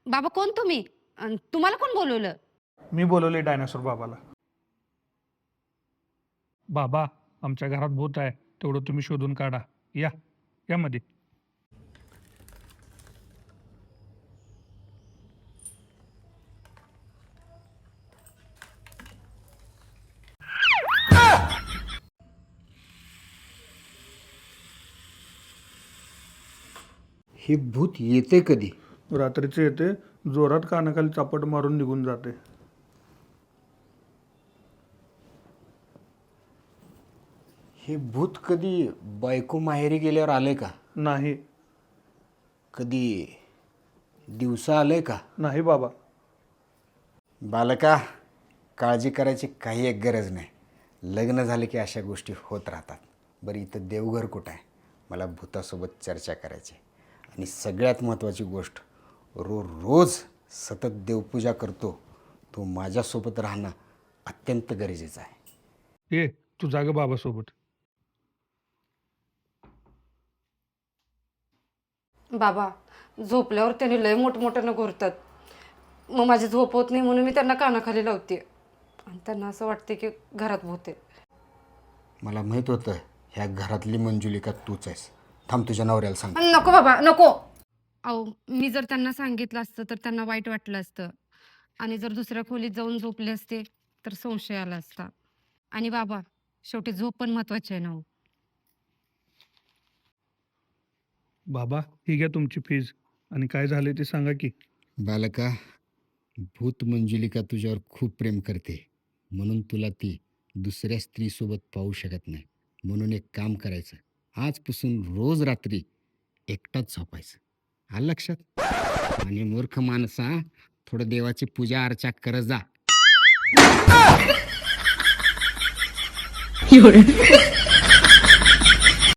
बाबा कोण तुम्ही तुम्हाला कोण बोलवलं? मी बोलवले डायनासोर बाबाला. बाबा, आमच्या घरात भूत आहे, तेवढं तुम्ही शोधून काढा. या यामध्ये. हे भूत येते कधी? रात्रीचे येते, जोरात कानाखाली चापट मारून निघून जाते. हे भूत कधी बायको माहेरी गेल्यावर आले का? नाही. कधी दिवसा आले का? नाही बाबा. बालका, काळजी करायची काही एक गरज नाही. लग्न झाले की अशा गोष्टी होत राहतात. बरं, इथं देवघर कुठं आहे? मला भूतासोबत चर्चा करायची. आणि सगळ्यात महत्त्वाची गोष्ट, रोज सतत देवपूजा करतो तो माझ्यासोबत राहणं अत्यंत गरजेचं आहे. ये तू जाग बाबासोबत. बाबा झोपल्यावर त्याने लय मोठमोठ्यानं घोरतात. मग माझी झोप होत नाही म्हणून मी त्यांना कानाखाली लावते आणि त्यांना असं वाटते की घरात भूत आहे. मला माहीत होतं ह्या घरातली मंजुलिका तूच आहेस. थांब, तुझ्या नवऱ्याला सांग. नको बाबा नको. अहो मी जर त्यांना सांगितलं असतं तर त्यांना वाईट वाटलं असतं आणि जर दुसऱ्या खोलीत जाऊन झोपले असते तर संशय आला असता. आणि बाबा शेवटी झोप पण महत्वाची आहे ना हो. बाबा, ही घ्या तुमची फीज आणि काय झाले ते सांगा की. बालका, भूत मंजुलिका तुझ्यावर खूप प्रेम करते, म्हणून तुला ती दुसऱ्या स्त्रीसोबत पाहू शकत नाही. म्हणून एक काम करायचं, आजपासून रोज रात्री एकटाच झोपायचं. आलं लक्षात? आणि मूर्ख माणसा, थोडं देवाची पूजा अर्चा करत जा.